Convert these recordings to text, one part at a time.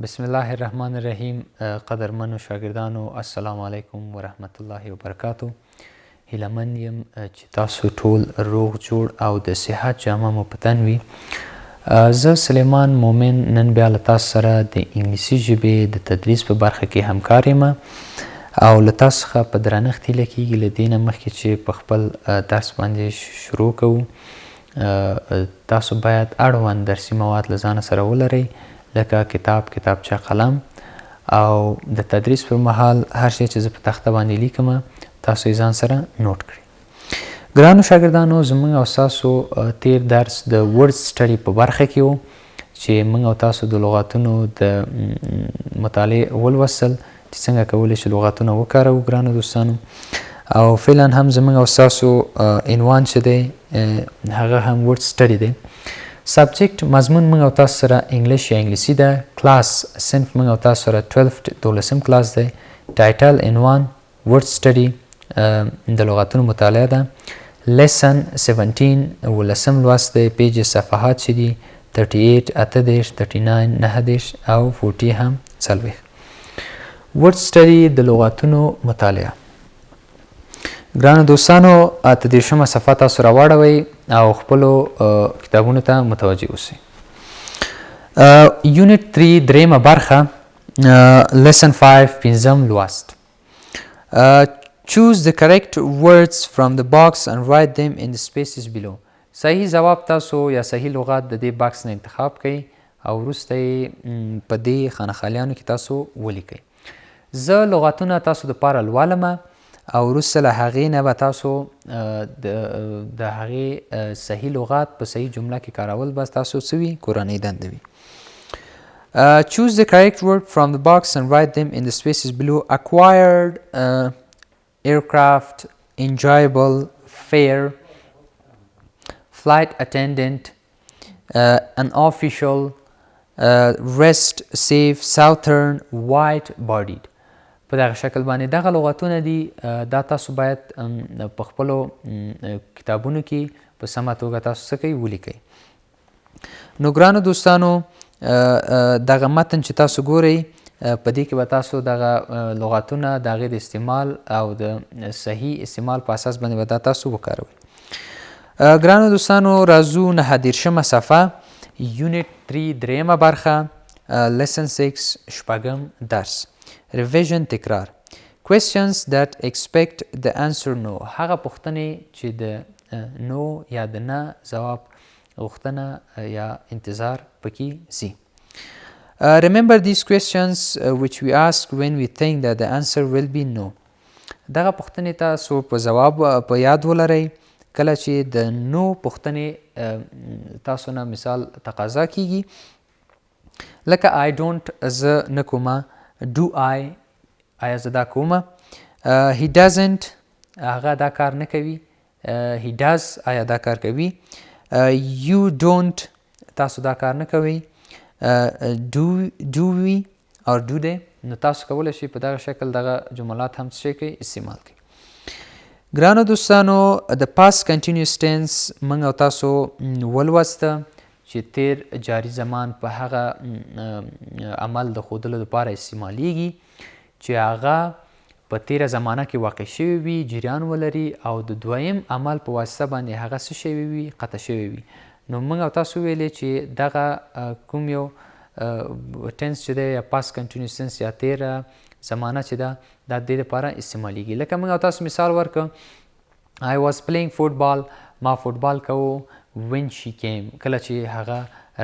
بسم الله الرحمن الرحیم. قدرمنو شاګردانو السلام علیکم ورحمت الله وبرکاتو. هیله من یم چې تاسو ټول روغ جوړ او د صحت جامه مو په تن وي. زه سلیمان مومن نن بیا له تاسو سره د انګلیسي ژبې د تدریس په برخه کې همکار یم او له تاسو څخه په درنښت هیله کیږي له دې نه مخکې چې په خپل درس باندې شروع کوو تاسو باید اړوند درسي مواد له ځانه سره ولرئ لکه کتابچه قلم او د تدریس پر مهال هر شی چې زه په تخته باندې لیکم تاسو یې ځان سره نوٹ کړئ. ګرانو شاګردانو زموږ او ستاسو تیر درس د ورډ سټډي په برخه کې و چې موږ او تاسو د لغاتونو د مطالعې ولوستل چې څنګه کولی شو لغاتونه وکاروو ګرانو دوستانو او فعلا هم زموږ او ستاسو عنوان چې دی هغه هم ورډ سټډي دی. سبجیکټ مضمون موږ او تاسو سره انګلیش یا انګلیسي ده. کلاس صنف موږ او تاسو سره 12 دوولسم کلاس دی. ټایټل عنوان ورډ سټډي د لغاتونو مطالعه ده. لیسن 17 اوولسم لوست دی. پیج صفحات چې دي 38 38 39 39 او 40 هم 40. ورډ سټډي د لغاتونو مطالعه. ګرانو دوستانو اته دېرشمه صفحه تاسو راواړوئ او خپلو کتابونو ته متوجه اوسئ. یونټ 3 درېیمه برخه لیسن 5 پنځم لوست. Choose the correct words from the box and write them in the spaces below. صحیح جواب تاسو یا صحیح لغات د دې باکس نه انتخاب کړئ او وروسته یې په دې خانه خالیانو کې تاسو ولیکئ. زه لغاتونه تاسو دپاره لولم او وروسته له هغې نه به تاسو د هغې صحیح لغات په صحیح جمله کې کارول به تاسو څه وي کورنۍ دنده وي. Choose the correct word from the box and write them in the spaces below. Acquired, aircraft, enjoyable, fair, flight attendant, unofficial, rest, safe, southern, white-bodied. په دغه شکل باندې دغه لغاتونه دي دا تاسو باید په خپلو کتابونو کې په سمه توګه تاسو څه کوئ ولیکئ. نو ګرانو دوستانو دغه متن چې تاسو ګورئ په دې کې به تاسو دغه لغاتونه د هغې د استعمال او د صحیح استعمال په اساس باندې به دا تاسو وکاروئ. ګرانو دوستانو راځو نهه دېرشمه صفحه یونټ 3 درېیمه برخه لیسن 6 شپږم درس. Revision تکرار. Questions that expect the answer no. هغه پوښتنې چې د نو یا د نه ځواب غوښتنه یا انتظار پکې ځي. Remember these questions which we ask when we think that the answer will be no. دغه پوښتنې تاسو په جواب په یاد ولرئ کله چې د نو پوښتنې تاسو نه مثال تقاضا کیږي لکه I don't زه نه کومه Do I آیا زه دا کومه He doesn't هغه دا کار نه کوي He does آیا دا کار کوي You don't تاسو دا کار نه کوئ Do we or do they نو تاسو کولی شئ په دغه شکل دغه جملات هم څه کوئ استعمال کوئ. ګرانو دوستانو د past continuous tense موږ او تاسو ولوسته چې تیر جاری زمان په هغه عمل د ښودلو دپاره استعمالیږي چې هغه په تیره زمانه کې واقع شوی وي جریان ولري او د دویم عمل په واسطه باندې هغه څه شوی وي قطع شوی وي. نو موږ او تاسو ویلې چې دغه کوم یو ټنس چې دی یا پاس کنټینیوس ټنس یا تیره زمانه چې ده دا د دې دپاره استعمالیږي. لکه موږ او تاسو مثال ورکړو I was playing football ما فوټبال کوو when she came کله چې هغه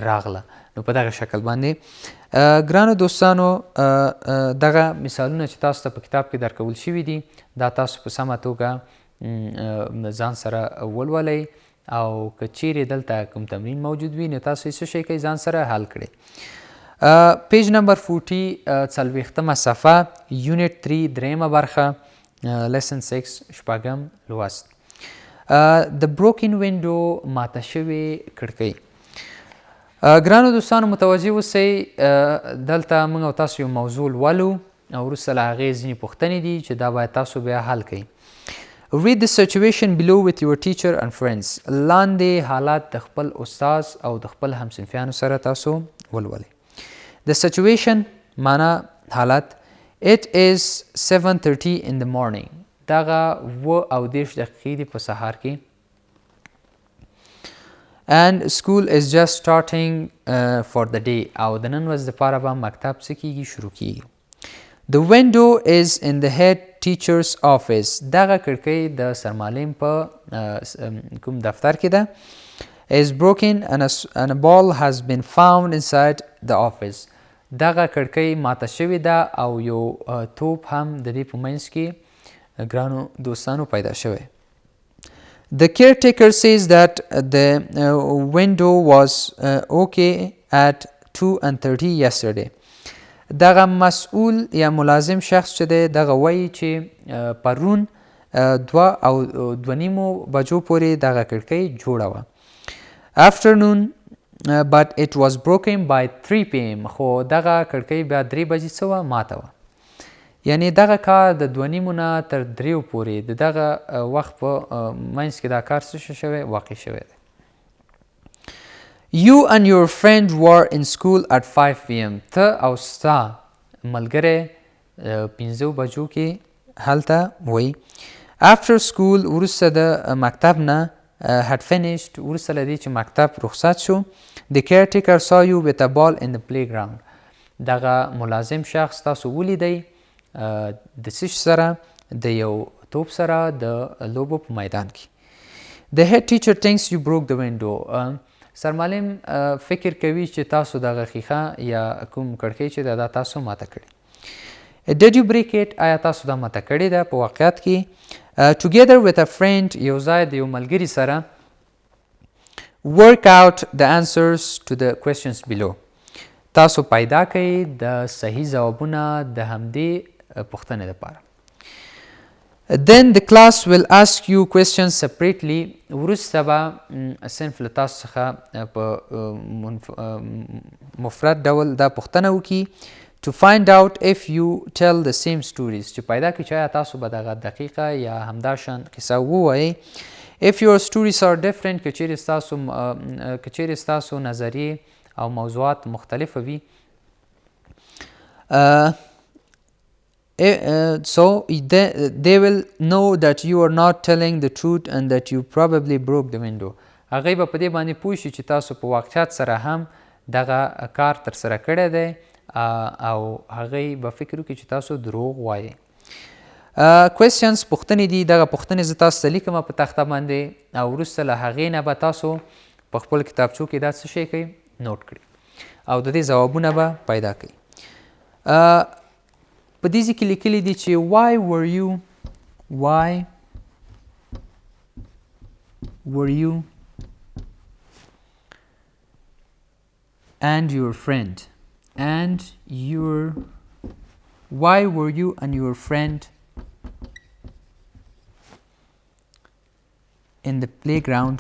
راغله. نو په دغه شکل باندې ګرانو دوستانو دغه مثالونه چې تاسو ته په کتاب کې درکول شوي دي دا تاسو په سمه توګه ځان سره ولولئ او که چیرې دلته کوم تمرین موجود وي نو تاسو یې څه شی کوئ ځان سره حل کړئ. پیج نمبر 40 څلوېښتمه صفحه یونټ 3 درېیمه برخه لیسن 6 شپږم لوست. د بروکن وینډو ماته شوې کړکۍ. ګرانو دوستانو متوجه اوسئ دلته موږ او تاسو یو موضوع لولو او وروسته له هغې ځینې پوښتنې دي چې دا باید تاسو بیا حل کړئ. Read the situation below with your teacher and friends. لاندې حالات د خپل استاز او د خپل همصنفیانو سره تاسو ولولئ. The situation معنا حالت it is 7:30 in the morning دغه 7:30 دقیقې دي په سهار کې and school is just starting for the day او د نن ورځ دپاره به مکتب څه کیږي شروع کیږي The window is in the head teacher's office دغه کړکۍ د سرمعلم په کوم دفتر کې ده is broken and a ball has been found inside the office دغه کړکۍ ماته شوې ده او یو توپ هم د دې په منځ کې ګرانو دوستانو پیدا شوی The caretaker says that the window was okay at 2:30 yesterday دغه مسؤول یا ملازم شخص چې دی دغه وایي چې پرون 2:30 بجو پورې دغه کړکۍ جوړه وه afternoon but it was broken by 3 p.m. خو دغه کړکۍ بیا 3 بجې څه وه ماته وه یعنی دغه کار د 2:30 نه تر 3 پورې د دغه وخت په منځ کې دا کار څه شوی واقع شوی دی You and your friend were in school at 5 p.m. ته او ستا ملګری 5 بجو کې هلته وی After school وروسته د مکتب نه had finished وروسته له دې چې مکتب رخصت شو The caretaker saw you with a ball in the playground دغه ملازم شخص تاسو ولیدی د څه سره د یو توپ سره د لوبو په میدان کې The head teacher thinks you broke the window سرمعلم فکر کوي چې تاسو دغه ښیښه یا کوم کړکۍ چې ده دا تاسو ماته کړې Did you break it آیا تاسو دا ماته کړې ده په واقعیت کې Together with a friend یو ځای د یو ملګري سره Work out the answers to the questions below تاسو پیدا کړئ د صحیح ځوابونه د همدې پوښتنې لپاره Then the class will ask you questions separately وروسته به صنف له تاسو څخه په مفرد ډول دا پوښتنه وکړي to find out if you tell the same stories چې پیدا کړي چې آیا تاسو به دغه دقیقه یا همدا شان قصه ووایئ if your stories are different که چیرې ستاسو نظریې او موضوعات مختلفه وي so they will know that you are not telling the truth and that you probably broke the window هغوی به په دې باندې پوه شي چې تاسو په واقعیت سره هم دغه کار ترسره کړی دی او هغوی به فکر وکړي چې تاسو دروغ وایئ questions پوښتنې دي دغه پوښتنې زه تاسو ته لیکم په تخته باندې او وروسته له هغې نه به تاسو په خپل کتابچو کې دا څه شی کوئ نوټ کړئ او د دې ځوابونه به پیدا کړئ په دې ځای کې لیکلي دي چې why were you and your friend in the playground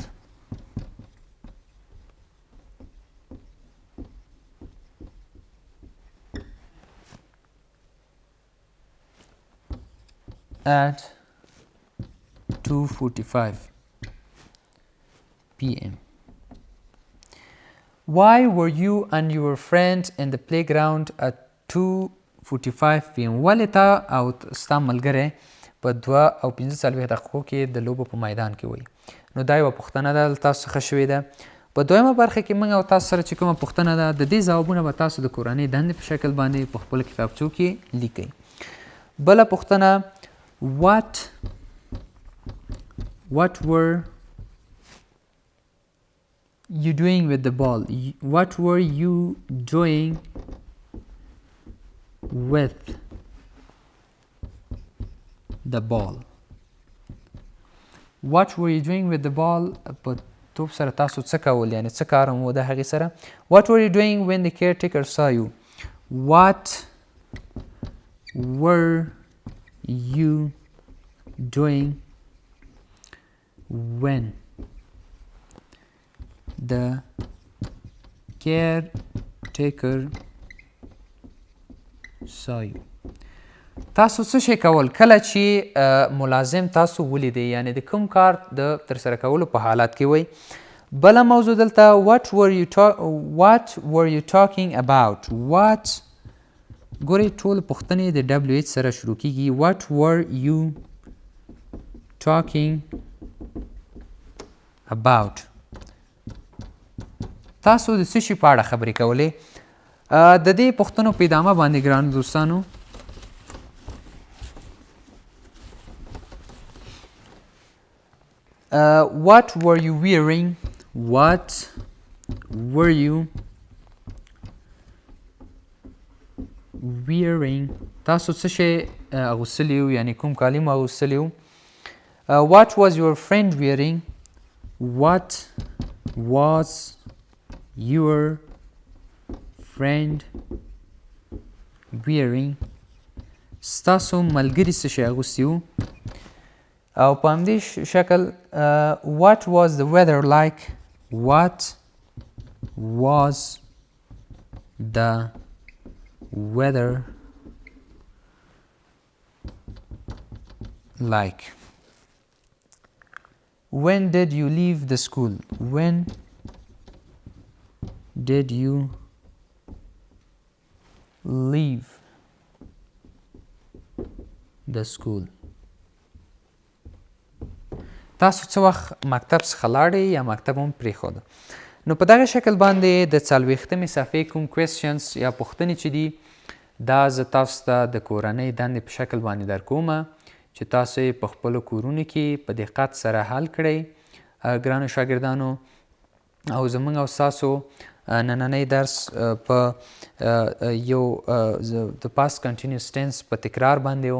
at 2:45 p.m. Why were you and your friend in the playground at 2:45 p.m. ولې تا او ستا ملګری په 2:45 دقیقو کې د لوبو په میدان کې وی نو دا یوه پوښتنه ده تاسو څخه شوې ده په دویمه برخه کې موږ او تاسو سره چې کومه پوښتنه ده د دې ځوابونه به تاسو د کورنۍ دندې په شکل باندې په خپلو کتابچو کې لیکئ بله پوښتنه What were you doing with the ball? What were you doing with the ball? What were you doing with the ball? په توپ سره تاسو څه کول یعنی څه کار مو د هغې سره What were you doing when the caretaker saw you? What were you doing when the caretaker saw you تاسو څه شی کول کله چې ملازم تاسو ولیدی یعنی د کوم کار د ترسره کولو په حالت کې وی بله موضوع دلته what were you talking about. what ګورئ ټول پوښتنې د WH سره شروع کیږي. what were you talking about. تاسو د څه شي په اړه خبرې کولې؟ د دې پوښتنو په ادامه باندې ګرانو دوستانو what were you wearing. what were you wearing. تاسو څه شی اغوستلی و یعنې کوم کالي مو اغوستلی و. what was your friend wearing. what was your friend wearing. ستاسو ملګري څه شی اغوستی و. او په همدې شکل what was the weather like. what was the weather like. when did you leave the school. when did you leave the school. تاسو څه وخت مکتب څخه لاړئ یا مکتب هم پرېښوده. نو په دغه شکل باندې د 40مې صفحې کوم کوېسچنس یا پوښتنې چې دي دا زه تاسو ته د کورنۍ دندې په شکل باندې درکومه چې تاسو یې په خپلو کورونو کې په دقت سره حل کړئ ګرانو شاګردانو. او زموږ او ستاسو نننی درس په یو د پاست کنټینیوس ټینس په تکرار باندې و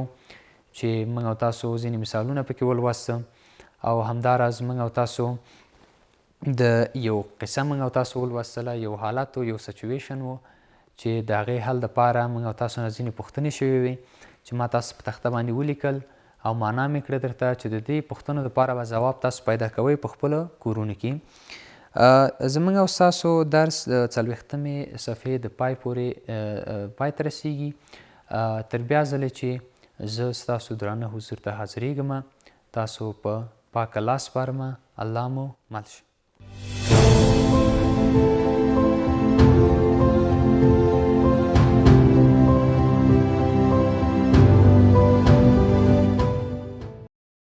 چې موږ او تاسو ځینې مثالونه پکې ولوسته او همداراز موږ او تاسو د یو قصه موږ او تاسو ولوستله، یو حالت و یو سچویشن و چې د هغې حل دپاره موږ او تاسو نه ځینې پوښتنې شوې وې چې ما تاسو په تخته باندې ولیکل او معنا مې کړه درته چې د دې پوښتنو دپاره به ځواب تاسو پیدا کوئ په خپلو کورونو کې. زموږ او ستاسو درس د 40مې صفحې د پای پورې پای ته رسیږي. تر بیا ځلې چې زه ستاسو درانه حضور ته حاضرېږم تاسو په پاک الله سپارمه. الله مو مل شه.